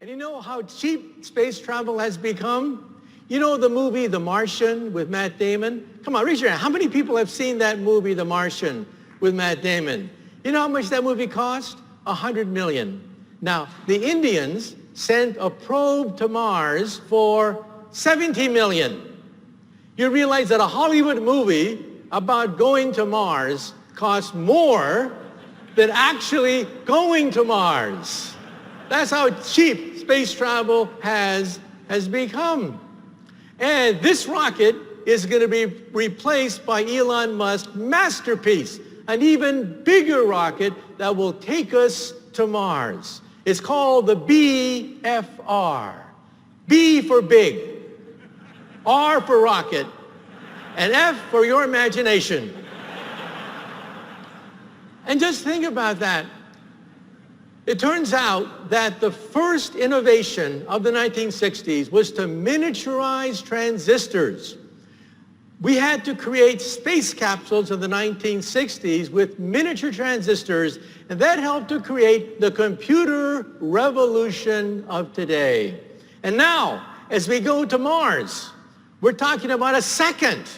And you know how cheap space travel has become? You know the movie The Martian with Matt Damon? Come on, raise your hand. How many people have seen that movie, The Martian, with Matt Damon? You know how much that movie cost? $100 million. Now, the Indians sent a probe to Mars for $70 million. You realize that a Hollywood movie about going to Mars costs more than actually going to Mars. That's how cheap space travel has become. And this rocket is going to be replaced by Elon Musk's masterpiece, an even bigger rocket that will take us to Mars. It's called the BFR. B for big, R for rocket, and F for your imagination. And just think about that. It turns out that the first innovation of the 1960s was to miniaturize transistors. We had to create space capsules in the 1960s with miniature transistors, and that helped to create the computer revolution of today. And now, as we go to Mars, we're talking about a second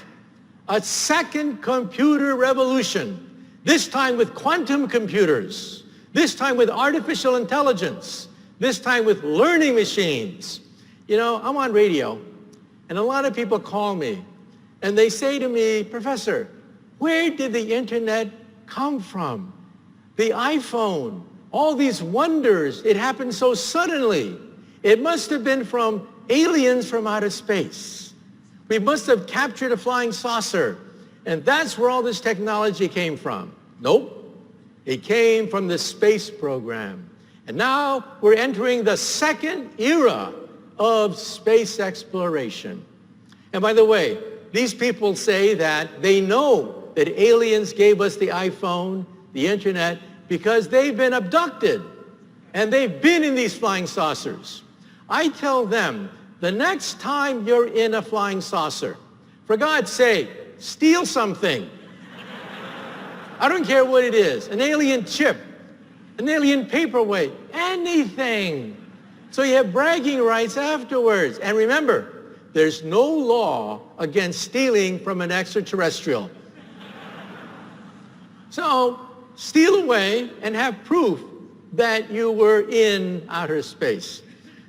computer revolution, this time with quantum computers. This time with artificial intelligence, this time with learning machines. You know, I'm on radio, and a lot of people call me, and they say to me, Professor, where did the internet come from? The iPhone, all these wonders, it happened so suddenly. It must have been from aliens from outer space. We must have captured a flying saucer, and that's where all this technology came from. Nope. It came from the space program. And now we're entering the second era of space exploration. And by the way, these people say that they know that aliens gave us the iPhone, the internet, because they've been abducted and they've been in these flying saucers. I tell them, the next time you're in a flying saucer, for God's sake, steal something. I don't care what it is, an alien chip, an alien paperweight, anything. So you have bragging rights afterwards. And remember, there's no law against stealing from an extraterrestrial. So steal away and have proof that you were in outer space.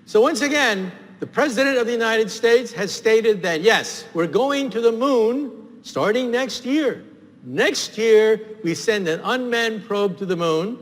So once again, the President of the United States has stated that, yes, we're going to the moon starting next year. Next year, we send an unmanned probe to the moon.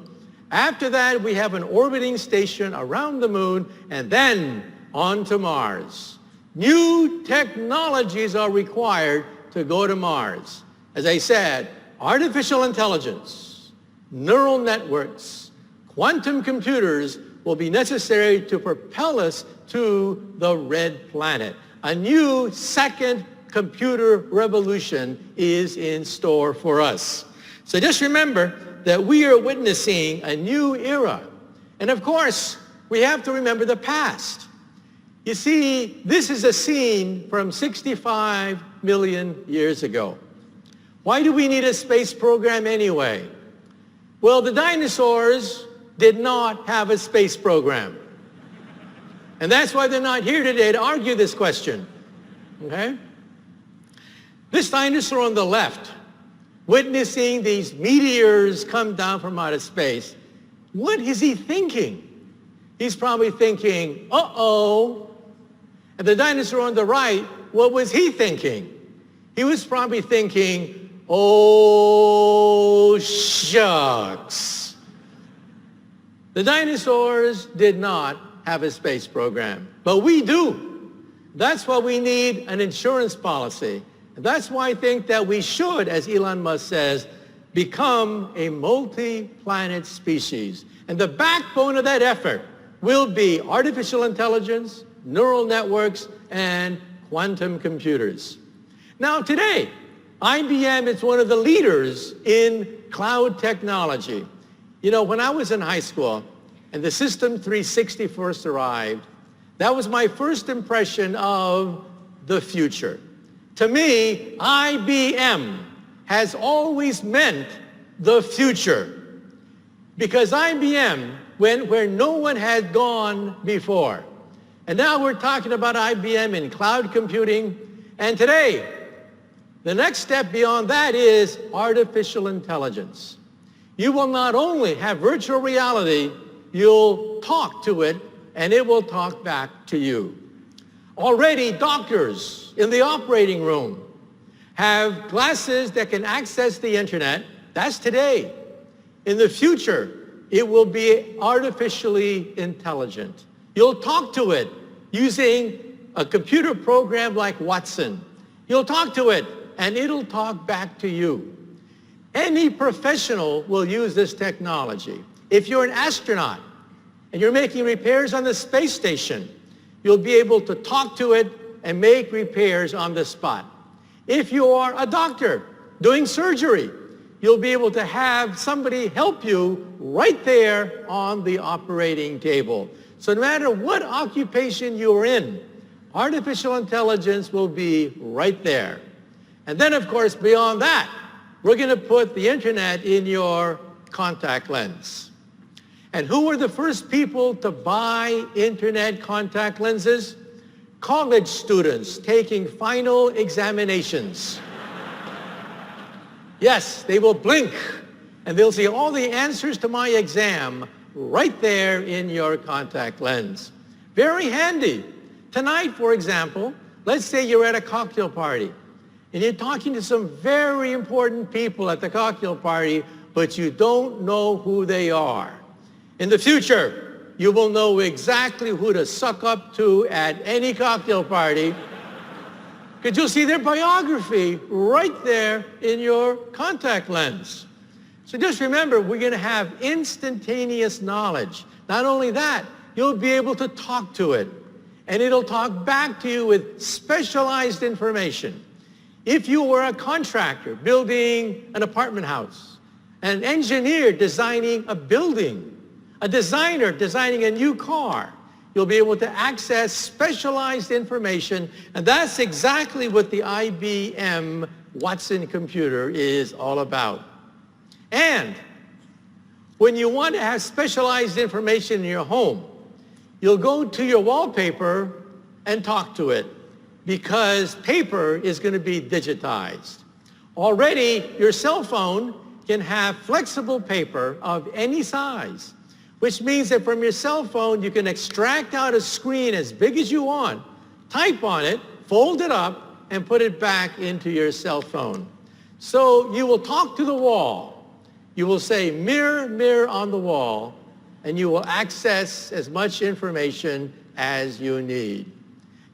After that, we have an orbiting station around the moon, and then on to Mars. New technologies are required to go to Mars. As I said, artificial intelligence, neural networks, quantum computers will be necessary to propel us to the red planet. A new second computer revolution is in store for us. So just remember that we are witnessing a new era. And of course, we have to remember the past. You see, this is a scene from 65 million years ago. Why do we need a space program anyway? Well, the dinosaurs did not have a space program. And that's why they're not here today to argue this question, okay? This dinosaur on the left, witnessing these meteors come down from outer space, what is he thinking? He's probably thinking, uh-oh. And the dinosaur on the right, what was he thinking? He was probably thinking, oh, shucks. The dinosaurs did not have a space program, but we do. That's why we need an insurance policy. That's why I think that we should, as Elon Musk says, become a multi-planet species. And the backbone of that effort will be artificial intelligence, neural networks, and quantum computers. Now today, IBM is one of the leaders in cloud technology. You know, when I was in high school and the System 360 first arrived, that was my first impression of the future. To me, IBM has always meant the future because IBM where no one had gone before. And now we're talking about IBM in cloud computing. And today, the next step beyond that is artificial intelligence. You will not only have virtual reality, you'll talk to it, and it will talk back to you. Already, doctors in the operating room have glasses that can access the internet. That's today. In the future, it will be artificially intelligent. You'll talk to it using a computer program like Watson. You'll talk to it, and it'll talk back to you. Any professional will use this technology. If you're an astronaut and you're making repairs on the space station, you'll be able to talk to it and make repairs on the spot. If you are a doctor doing surgery, you'll be able to have somebody help you right there on the operating table. So no matter what occupation you're in, artificial intelligence will be right there. And then, of course, beyond that, we're going to put the internet in your contact lens. And who were the first people to buy internet contact lenses? College students taking final examinations. Yes, they will blink, and they'll see all the answers to my exam right there in your contact lens. Very handy. Tonight, for example, let's say you're at a cocktail party, and you're talking to some very important people at the cocktail party, but you don't know who they are. In the future, you will know exactly who to suck up to at any cocktail party, because you'll see their biography right there in your contact lens. So just remember, we're going to have instantaneous knowledge. Not only that, you'll be able to talk to it, and it'll talk back to you with specialized information. If you were a contractor building an apartment house, an engineer designing a building, a designer designing a new car, you'll be able to access specialized information, and that's exactly what the IBM Watson computer is all about. And when you want to have specialized information in your home, you'll go to your wallpaper and talk to it, because paper is going to be digitized. Already, your cell phone can have flexible paper of any size, which means that from your cell phone, you can extract out a screen as big as you want, type on it, fold it up, and put it back into your cell phone. So you will talk to the wall. You will say, mirror, mirror on the wall, and you will access as much information as you need.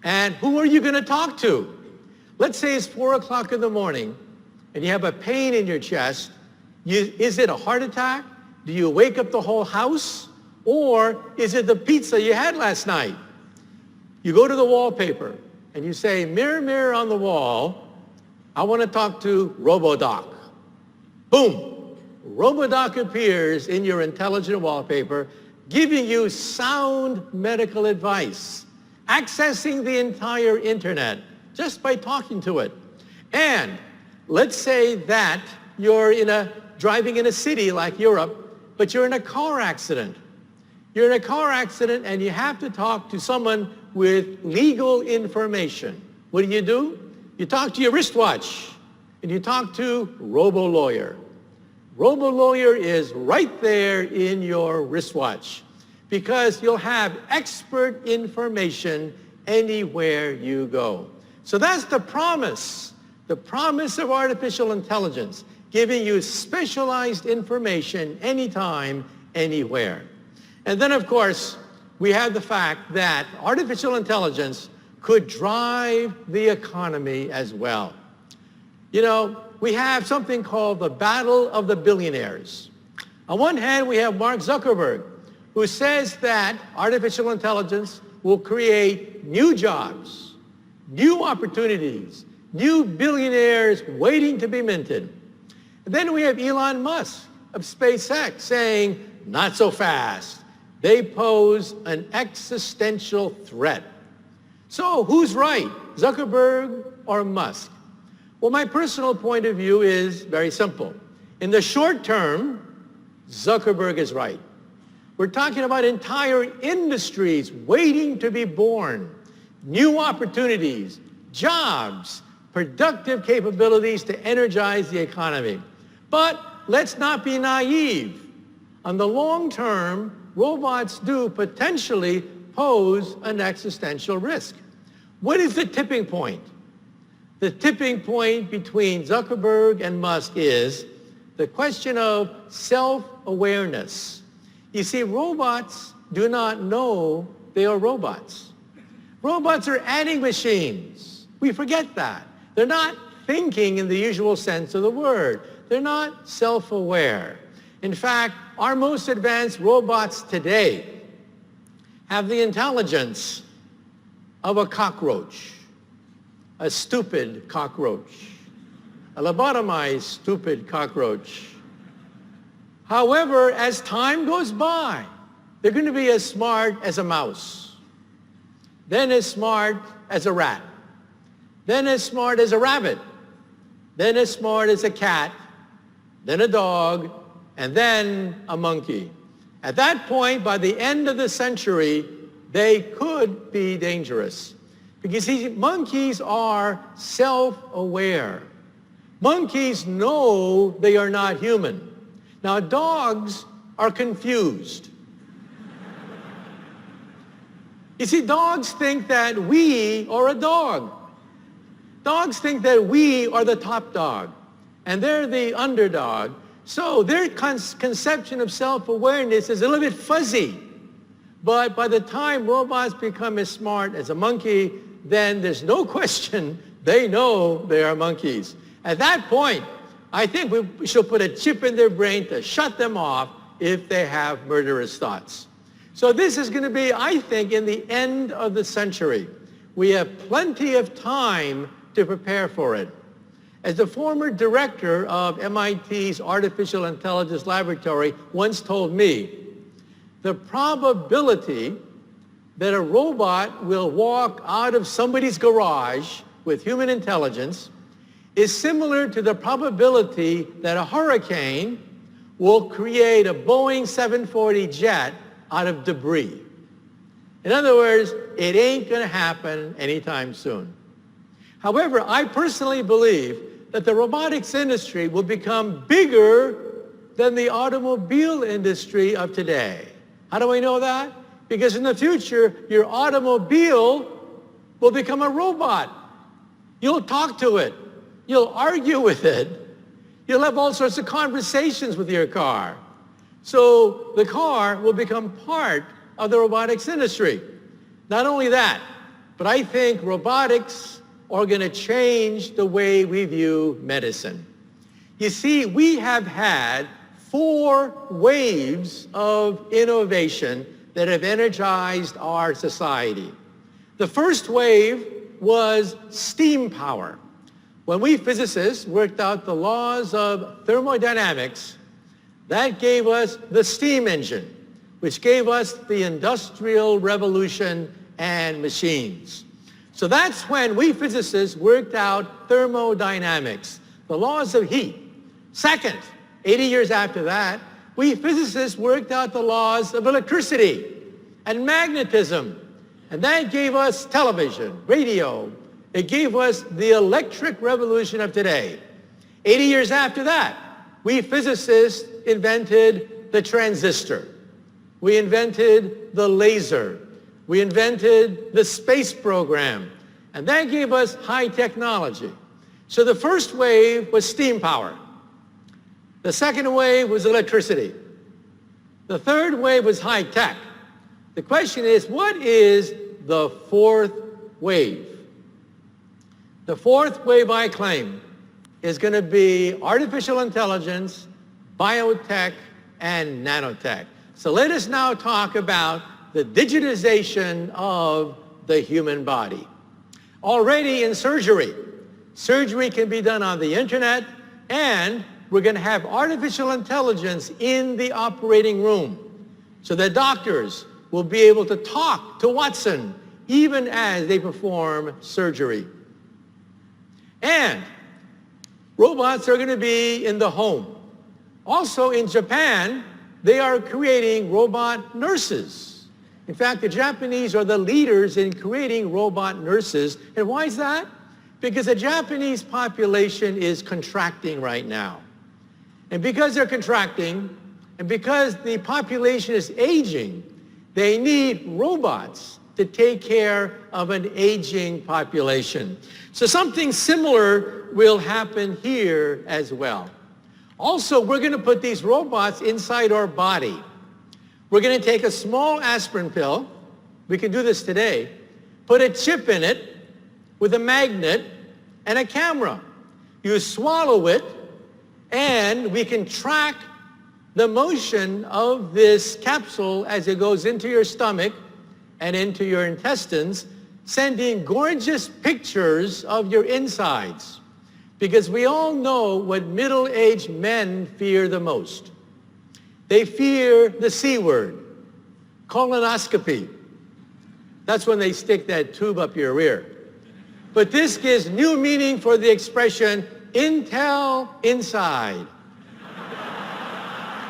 And who are you going to talk to? Let's say it's 4 o'clock in the morning, and you have a pain in your chest. Is it a heart attack? Do you wake up the whole house? Or is it the pizza you had last night? You go to the wallpaper and you say, mirror, mirror on the wall, I want to talk to RoboDoc. Boom. RoboDoc appears in your intelligent wallpaper, giving you sound medical advice, accessing the entire internet just by talking to it. And let's say that you're driving in a city like Europe, but you're in a car accident. You're in a car accident and you have to talk to someone with legal information. What do? You talk to your wristwatch and you talk to RoboLawyer. RoboLawyer is right there in your wristwatch, because you'll have expert information anywhere you go. So that's the promise of artificial intelligence, giving you specialized information anytime, anywhere. And then, of course, we have the fact that artificial intelligence could drive the economy as well. You know, we have something called the battle of the billionaires. On one hand, we have Mark Zuckerberg, who says that artificial intelligence will create new jobs, new opportunities, new billionaires waiting to be minted. And then we have Elon Musk of SpaceX saying, not so fast. They pose an existential threat. So who's right, Zuckerberg or Musk? Well, my personal point of view is very simple. In the short term, Zuckerberg is right. We're talking about entire industries waiting to be born, new opportunities, jobs, productive capabilities to energize the economy. But let's not be naive. On the long term, robots do potentially pose an existential risk. What is the tipping point? The tipping point between Zuckerberg and Musk is the question of self-awareness. You see, robots do not know they are robots. Robots are adding machines. We forget that. They're not thinking in the usual sense of the word. They're not self-aware. In fact, our most advanced robots today have the intelligence of a cockroach, a stupid cockroach, a lobotomized stupid cockroach. However, as time goes by, they're going to be as smart as a mouse, then as smart as a rat, then as smart as a rabbit, then as smart as a cat, then a dog, and then a monkey. At that point, by the end of the century, they could be dangerous. Because you see, monkeys are self-aware. Monkeys know they are not human. Now, dogs are confused. You see, dogs think that we are a dog. Dogs think that we are the top dog, and they're the underdog. So their conception of self-awareness is a little bit fuzzy. But by the time robots become as smart as a monkey, then there's no question they know they are monkeys. At that point, I think we should put a chip in their brain to shut them off if they have murderous thoughts. So this is going to be, I think, in the end of the century. We have plenty of time to prepare for it. As the former director of MIT's Artificial Intelligence Laboratory once told me, the probability that a robot will walk out of somebody's garage with human intelligence is similar to the probability that a hurricane will create a Boeing 740 jet out of debris. In other words, it ain't going to happen anytime soon. However, I personally believe that the robotics industry will become bigger than the automobile industry of today. How do I know that? Because in the future, your automobile will become a robot. You'll talk to it. You'll argue with it. You'll have all sorts of conversations with your car. So the car will become part of the robotics industry. Not only that, but I think robotics are going to change the way we view medicine. You see, we have had 4 waves of innovation that have energized our society. The first wave was steam power. When we physicists worked out the laws of thermodynamics, that gave us the steam engine, which gave us the Industrial Revolution and machines. So that's when we physicists worked out thermodynamics, the laws of heat. Second, 80 years after that, we physicists worked out the laws of electricity and magnetism. And that gave us television, radio. It gave us the electric revolution of today. 80 years after that, we physicists invented the transistor. We invented the laser. We invented the space program. And that gave us high technology. So the first wave was steam power. The second wave was electricity. The third wave was high tech. The question is, what is the fourth wave? The fourth wave, I claim, is going to be artificial intelligence, biotech, and nanotech. So let us now talk about the digitization of the human body. Already in surgery can be done on the internet, and we're going to have artificial intelligence in the operating room so that doctors will be able to talk to Watson even as they perform surgery. And robots are going to be in the home. Also in Japan, they are creating robot nurses. In fact, the Japanese are the leaders in creating robot nurses. And why is that? Because the Japanese population is contracting right now. And because they're contracting, and because the population is aging, they need robots to take care of an aging population. So something similar will happen here as well. Also, we're going to put these robots inside our body. We're going to take a small aspirin pill. We can do this today. Put a chip in it with a magnet and a camera. You swallow it, and we can track the motion of this capsule as it goes into your stomach and into your intestines, sending gorgeous pictures of your insides. Because we all know what middle-aged men fear the most. They fear the C word, colonoscopy. That's when they stick that tube up your rear. But this gives new meaning for the expression, Intel inside.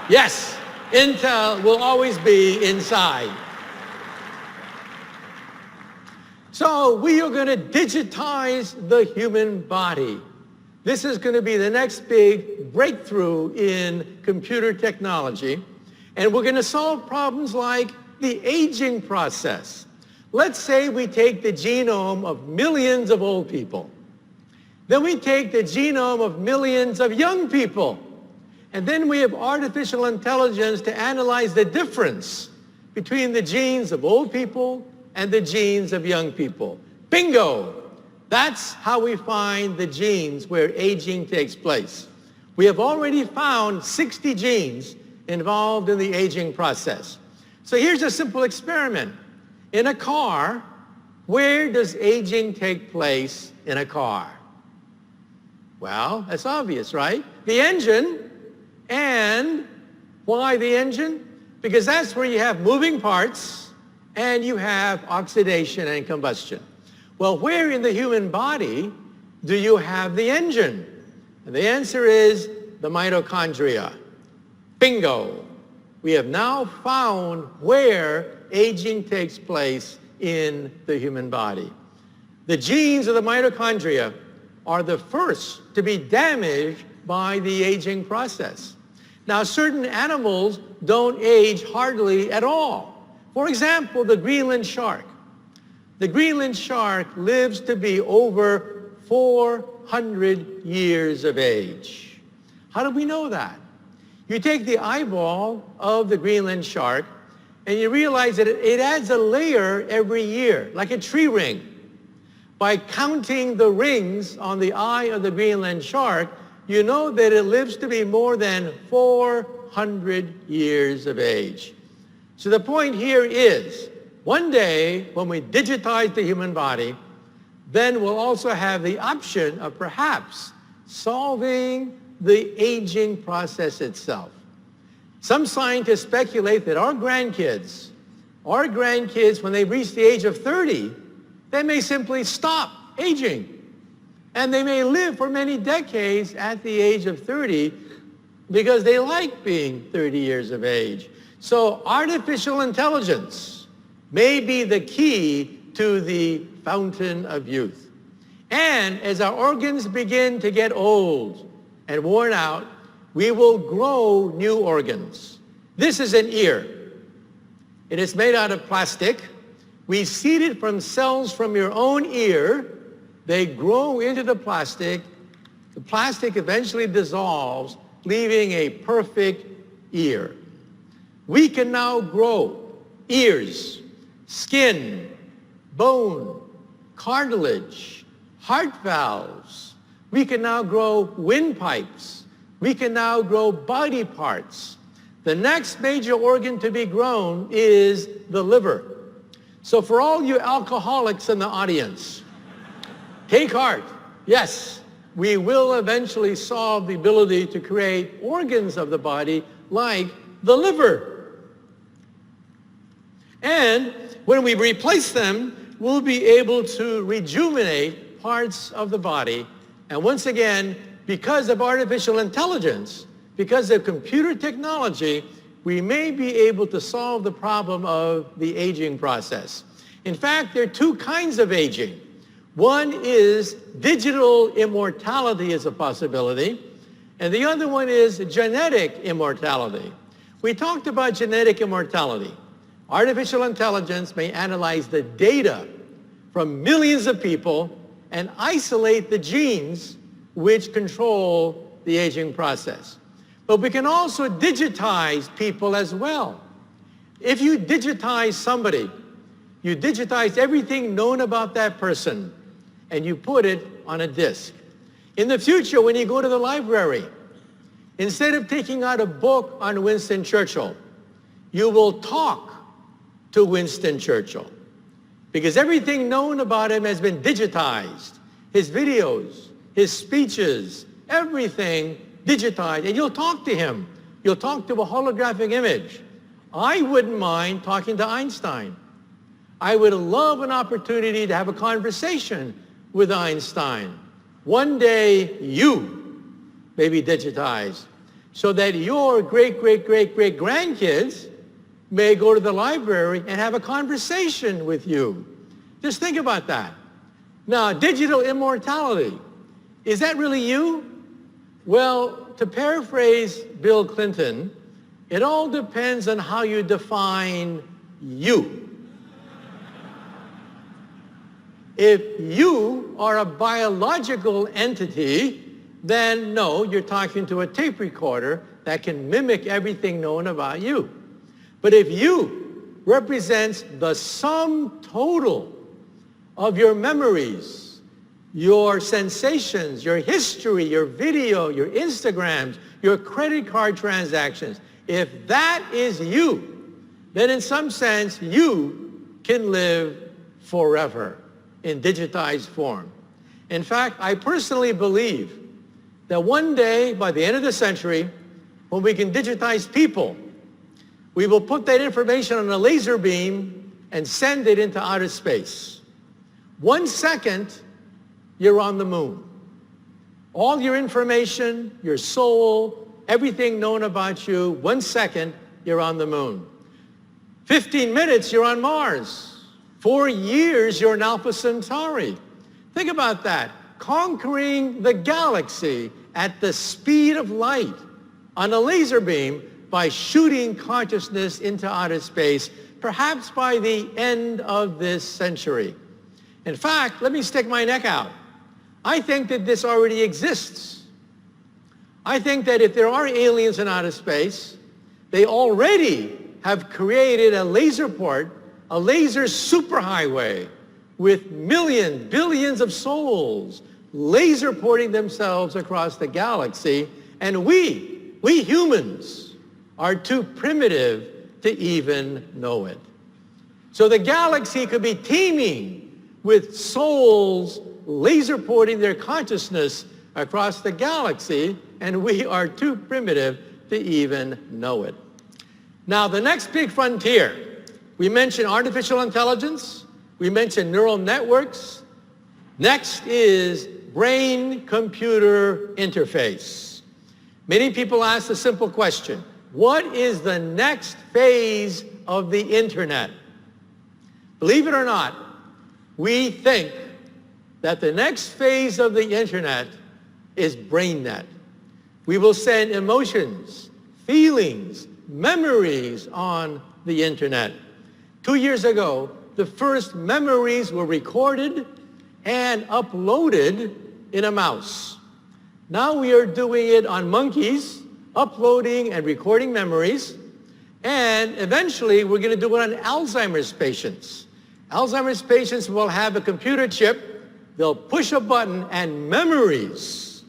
Yes, Intel will always be inside. So we are going to digitize the human body. This is going to be the next big breakthrough in computer technology. And we're going to solve problems like the aging process. Let's say we take the genome of millions of old people. Then we take the genome of millions of young people. And then we have artificial intelligence to analyze the difference between the genes of old people and the genes of young people. Bingo! That's how we find the genes where aging takes place. We have already found 60 genes involved in the aging process. So here's a simple experiment. In a car, where does aging take place in a car? Well, that's obvious, right? The engine. And why the engine? Because that's where you have moving parts and you have oxidation and combustion. Well, where in the human body do you have the engine? And the answer is the mitochondria. Bingo! We have now found where aging takes place in the human body. The genes of the mitochondria are the first to be damaged by the aging process. Now, certain animals don't age hardly at all. For example, the Greenland shark. The Greenland shark lives to be over 400 years of age. How do we know that? You take the eyeball of the Greenland shark and you realize that it adds a layer every year, like a tree ring. By counting the rings on the eye of the Greenland shark, you know that it lives to be more than 400 years of age. So the point here is, one day when we digitize the human body, then we'll also have the option of perhaps solving the aging process itself. Some scientists speculate that our grandkids, when they reach the age of 30, they may simply stop aging. And they may live for many decades at the age of 30 because they like being 30 years of age. So artificial intelligence may be the key to the fountain of youth. And as our organs begin to get old and worn out, we will grow new organs. This is an ear. It is made out of plastic. We seed it from cells from your own ear. They grow into the plastic. The plastic eventually dissolves, leaving a perfect ear. We can now grow ears, skin, bone, cartilage, heart valves. We can now grow windpipes. We can now grow body parts. The next major organ to be grown is the liver. So for all you alcoholics in the audience, take heart. Yes, we will eventually solve the ability to create organs of the body like the liver. And when we replace them, we'll be able to rejuvenate parts of the body. And once again, because of artificial intelligence, because of computer technology, we may be able to solve the problem of the aging process. In fact, there are two kinds of aging. One is digital immortality is a possibility, and the other one is genetic immortality. We talked about genetic immortality. Artificial intelligence may analyze the data from millions of people and isolate the genes which control the aging process. But we can also digitize people as well. If you digitize somebody, you digitize everything known about that person, and you put it on a disk. In the future, when you go to the library, instead of taking out a book on Winston Churchill, you will talk to Winston Churchill, because everything known about him has been digitized. His videos, his speeches, everything digitized, and you'll talk to him. You'll talk to a holographic image. I wouldn't mind talking to Einstein. I would love an opportunity to have a conversation with Einstein. One day, you may be digitized so that your great-great-great-great-grandkids may go to the library and have a conversation with you. Just think about that. Now, digital immortality, is that really you? Well, to paraphrase Bill Clinton, it all depends on how you define you. If you are a biological entity, then no, you're talking to a tape recorder that can mimic everything known about you. But if you represents the sum total of your memories, your sensations, your history, your video, your Instagrams, your credit card transactions, if that is you, then in some sense, you can live forever in digitized form. In fact, I personally believe that one day, by the end of the century, when we can digitize people, we will put that information on a laser beam and send it into outer space. 1 second, you're on the moon. All your information, your soul, everything known about you, 1 second, you're on the moon. 15 minutes, you're on Mars. 4 years, you're in Alpha Centauri. Think about that. Conquering the galaxy at the speed of light on a laser beam by shooting consciousness into outer space, perhaps by the end of this century. In fact, let me stick my neck out. I think that this already exists. I think that if there are aliens in outer space, they already have created a laser port, a laser superhighway with millions, billions of souls laser porting themselves across the galaxy, and we humans are too primitive to even know it. So the galaxy could be teeming with souls laser porting their consciousness across the galaxy, and we are too primitive to even know it. Now, the next big frontier, we mentioned artificial intelligence, we mentioned neural networks. Next is brain-computer interface. Many people ask the simple question, what is the next phase of the internet? Believe it or not, we think that the next phase of the internet is BrainNet. We will send emotions, feelings, memories on the internet. 2 years ago, the first memories were recorded and uploaded in a mouse. Now we are doing it on monkeys, uploading and recording memories, and eventually we're going to do it on Alzheimer's patients. Alzheimer's patients will have a computer chip, they'll push a button, and memories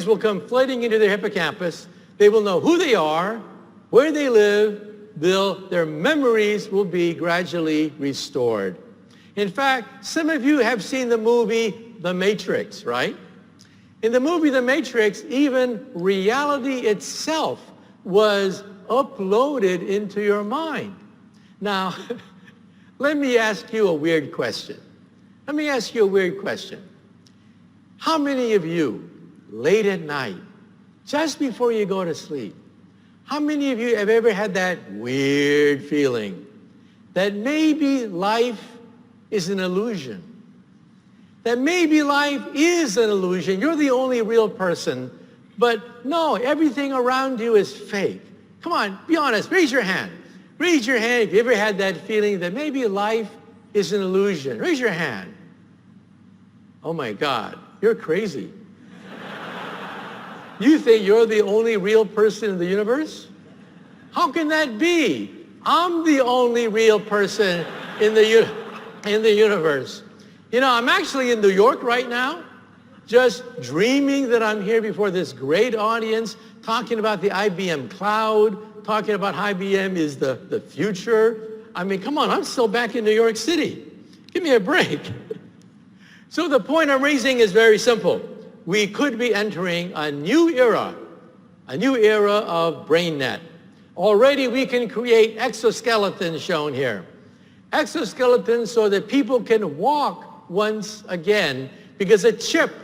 will come flooding into their hippocampus. They will know who they are, where they live, their memories will be gradually restored. In fact, some of you have seen the movie The Matrix, right? In the movie The Matrix, even reality itself was uploaded into your mind. Now, let me ask you a weird question. How many of you, late at night, just before you go to sleep, How many of you have ever had that weird feeling that maybe life is an illusion? That maybe life is an illusion. You're the only real person, but no, everything around you is fake. Come on, be honest, raise your hand. Raise your hand if you ever had that feeling that maybe life is an illusion. Raise your hand. Oh my God, you're crazy. You think you're the only real person in the universe? How can that be? I'm the only real person in the universe. You know, I'm actually in New York right now, just dreaming that I'm here before this great audience, talking about the IBM cloud, talking about how IBM is the future. I mean, come on, I'm still back in New York City. Give me a break. So the point I'm raising is very simple. We could be entering a new era of BrainNet. Already we can create exoskeletons shown here. Exoskeletons so that people can walk once again because a chip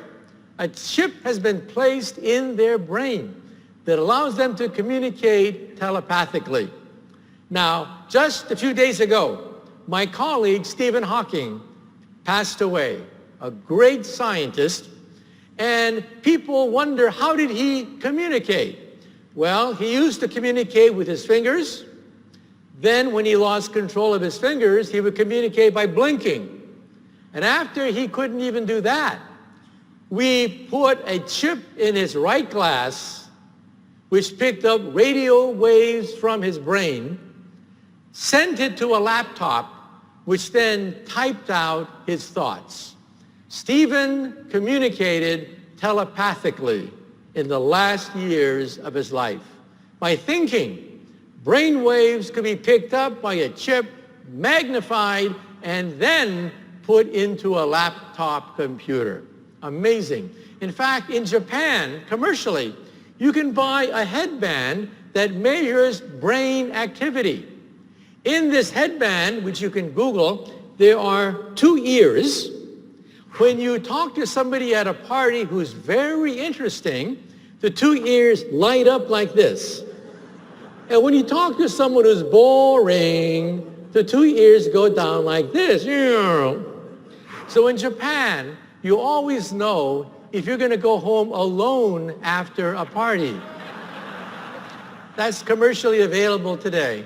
has been placed in their brain that allows them to communicate telepathically. Now, just a few days ago, my colleague Stephen Hawking passed away, a great scientist. And people wonder, how did he communicate? Well, he used to communicate with his fingers. Then when he lost control of his fingers, he would communicate by blinking. And after he couldn't even do that, we put a chip in his right glass, which picked up radio waves from his brain, sent it to a laptop, which then typed out his thoughts. Stephen communicated telepathically in the last years of his life. By thinking, brain waves could be picked up by a chip, magnified, and then put into a laptop computer. Amazing. In fact, in Japan, commercially, you can buy a headband that measures brain activity. In this headband, which you can Google, there are 2 ears. When you talk to somebody at a party who's very interesting, the 2 ears light up like this. And when you talk to someone who's boring, the 2 ears go down like this. So in Japan, you always know if you're going to go home alone after a party. That's commercially available today.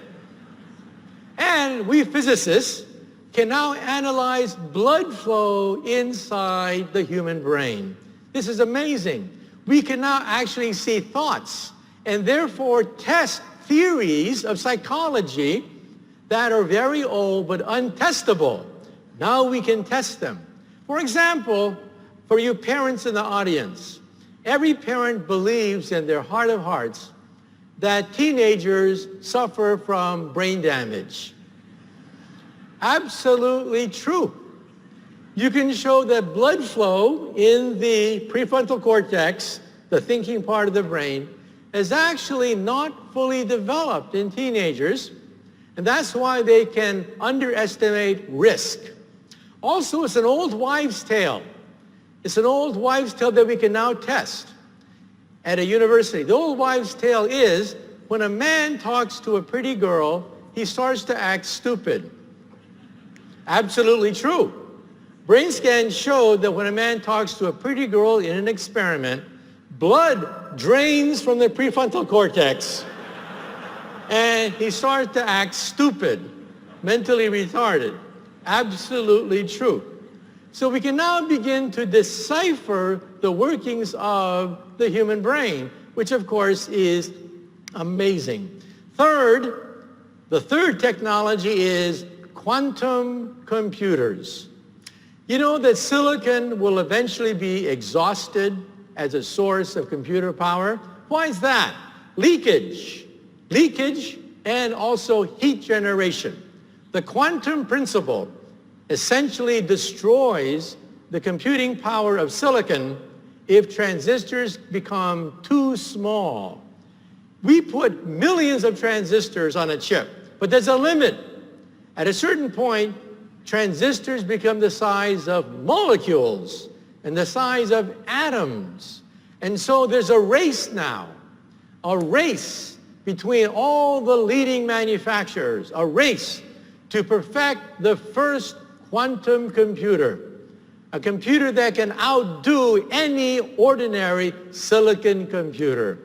And we physicists can now analyze blood flow inside the human brain. This is amazing. We can now actually see thoughts and therefore test theories of psychology that are very old but untestable. Now we can test them. For example, for you parents in the audience, every parent believes in their heart of hearts that teenagers suffer from brain damage. Absolutely true. You can show that blood flow in the prefrontal cortex, the thinking part of the brain, is actually not fully developed in teenagers, and that's why they can underestimate risk. Also, it's an old wives' tale. It's an old wives' tale that we can now test at a university. The old wives' tale is when a man talks to a pretty girl, he starts to act stupid. Absolutely true. Brain scans showed that when a man talks to a pretty girl in an experiment, blood drains from the prefrontal cortex and he starts to act stupid, mentally retarded. Absolutely true. So we can now begin to decipher the workings of the human brain, which of course is amazing. Third, the third technology is quantum computers. You know that silicon will eventually be exhausted as a source of computer power? Why is that? Leakage, and also heat generation. The quantum principle essentially destroys the computing power of silicon if transistors become too small. We put millions of transistors on a chip, but there's a limit. At a certain point, transistors become the size of molecules and the size of atoms. And so there's a race now, a race between all the leading manufacturers, a race to perfect the first quantum computer, a computer that can outdo any ordinary silicon computer.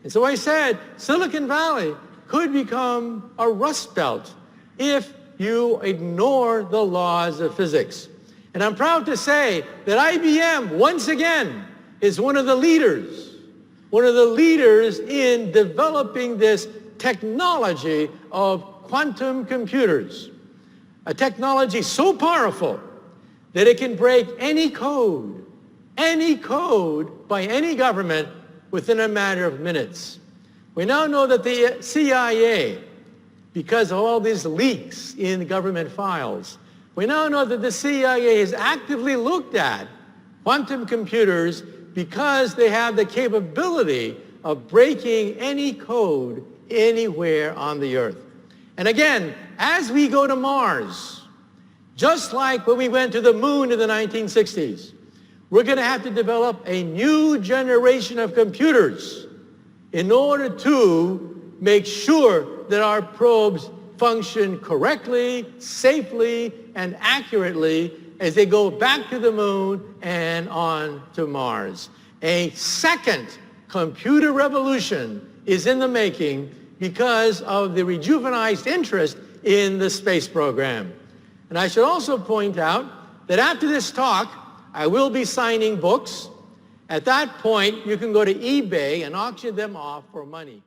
And so I said, Silicon Valley could become a rust belt if you ignore the laws of physics. And I'm proud to say that IBM, once again, is one of the leaders in developing this technology of quantum computers, a technology so powerful that it can break any code by any government within a matter of minutes. We now know that the CIA, because of all these leaks in government files, we now know that the CIA has actively looked at quantum computers because they have the capability of breaking any code anywhere on the earth. And again, as we go to Mars, just like when we went to the moon in the 1960s, we're going to have to develop a new generation of computers in order to make sure that our probes function correctly, safely, and accurately as they go back to the moon and on to Mars. A second computer revolution is in the making because of the rejuvenized interest in the space program. And I should also point out that after this talk, I will be signing books. At that point, you can go to eBay and auction them off for money.